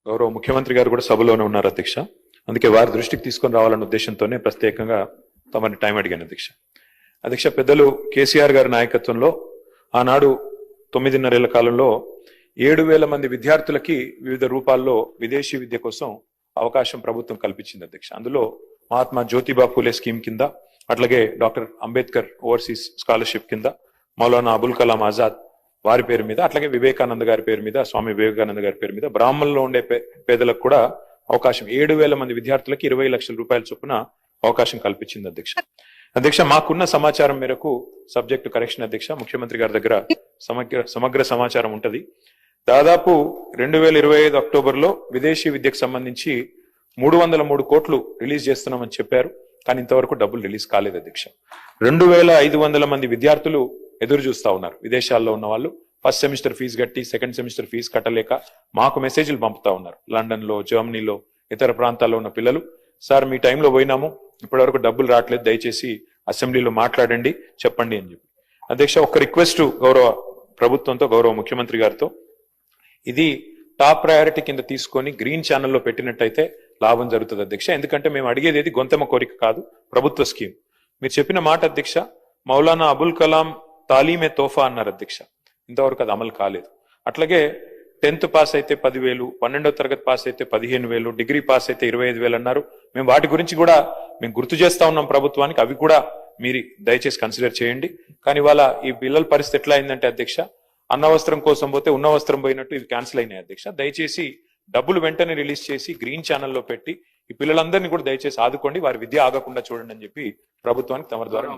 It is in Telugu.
గౌరవ ముఖ్యమంత్రి గారు కూడా సభలోనే ఉన్నారు అధ్యక్ష. అందుకే వారి దృష్టికి తీసుకొని రావాలన్న ఉద్దేశంతోనే ప్రత్యేకంగా తమని టైం అడిగాను అధ్యక్ష. అధ్యక్ష, పెద్దలు కేసీఆర్ గారి నాయకత్వంలో ఆనాడు 9.5 ఏళ్ల కాలంలో 7,000 మంది విద్యార్థులకి వివిధ రూపాల్లో విదేశీ విద్య కోసం అవకాశం ప్రభుత్వం కల్పించింది అధ్యక్ష. అందులో మహాత్మా జ్యోతిబా పూలే స్కీమ్ కింద, అట్లాగే డాక్టర్ అంబేద్కర్ ఓవర్సీస్ స్కాలర్షిప్ కింద, మౌలానా అబుల్ కలాం ఆజాద్ వారి పేరు మీద, అట్లాగే వివేకానంద గారి పేరు మీద, స్వామి వివేకానంద గారి పేరు మీద, బ్రాహ్మణుల్లో ఉండే పేదలకు కూడా అవకాశం 7,000 మంది విద్యార్థులకి 20 లక్షల రూపాయల చొప్పున అవకాశం కల్పించింది అధ్యక్ష. అధ్యక్ష, మాకున్న సమాచారం మేరకు, సబ్జెక్టు కరెక్షన్ అధ్యక్ష, ముఖ్యమంత్రి గారి దగ్గర సమగ్ర సమాచారం ఉంటది. దాదాపు 2025 అక్టోబర్లో విదేశీ విద్యకు సంబంధించి 303 కోట్లు రిలీజ్ చేస్తున్నామని చెప్పారు. కానీ ఇంతవరకు డబ్బులు రిలీజ్ కాలేదు అధ్యక్ష. 2,500 మంది విద్యార్థులు ఎదురు చూస్తా ఉన్నారు. విదేశాల్లో ఉన్న వాళ్ళు ఫస్ట్ సెమిస్టర్ ఫీజు కట్టి సెకండ్ సెమిస్టర్ ఫీజు కట్టలేక మాకు మెసేజ్లు పంపుతా ఉన్నారు. లండన్ లో, జర్మనీలో, ఇతర ప్రాంతాల్లో ఉన్న పిల్లలు, సార్ మీ టైంలో పోయినాము, ఇప్పటివరకు డబ్బులు రావట్లేదు, దయచేసి అసెంబ్లీలో మాట్లాడండి, చెప్పండి అని చెప్పి. అధ్యక్ష, ఒక రిక్వెస్ట్ గౌరవ ప్రభుత్వంతో, గౌరవ ముఖ్యమంత్రి గారితో, ఇది టాప్ ప్రయారిటీ కింద తీసుకొని గ్రీన్ ఛానల్లో పెట్టినట్టయితే లాభం జరుగుతుంది అధ్యక్ష. ఎందుకంటే మేము అడిగేది ఏది గొంతెమ్మ కోరిక కాదు, ప్రభుత్వ స్కీమ్. మీరు చెప్పిన మాట అధ్యక్ష, మౌలానా అబుల్ కలాం తాలీమే తోఫా అన్నారు అధ్యక్ష. ఇంతవరకు అది అమలు కాలేదు. అట్లాగే 10th పాస్ అయితే 10,000, 12వ తరగతి పాస్ అయితే 15,000, డిగ్రీ పాస్ అయితే 25,000 అన్నారు. మేము వాటి గురించి కూడా మేము గుర్తు చేస్తా ఉన్నాం ప్రభుత్వానికి, అవి కూడా మీరు దయచేసి కన్సిడర్ చేయండి. కానీ వాళ్ళ ఈ పిల్లల పరిస్థితి ఎట్లా అయిందంటే అధ్యక్ష, అన్న వస్త్రం కోసం పోతే ఉన్న వస్త్రం పోయినట్టు ఇవి క్యాన్సిల్ అయినాయి అధ్యక్ష. దయచేసి డబ్బులు వెంటనే రిలీజ్ చేసి గ్రీన్ ఛానల్లో పెట్టి ఈ పిల్లలందరినీ కూడా దయచేసి ఆదుకోండి, వారి విద్య ఆగకుండా చూడండి అని చెప్పి ప్రభుత్వానికి తమ ద్వారా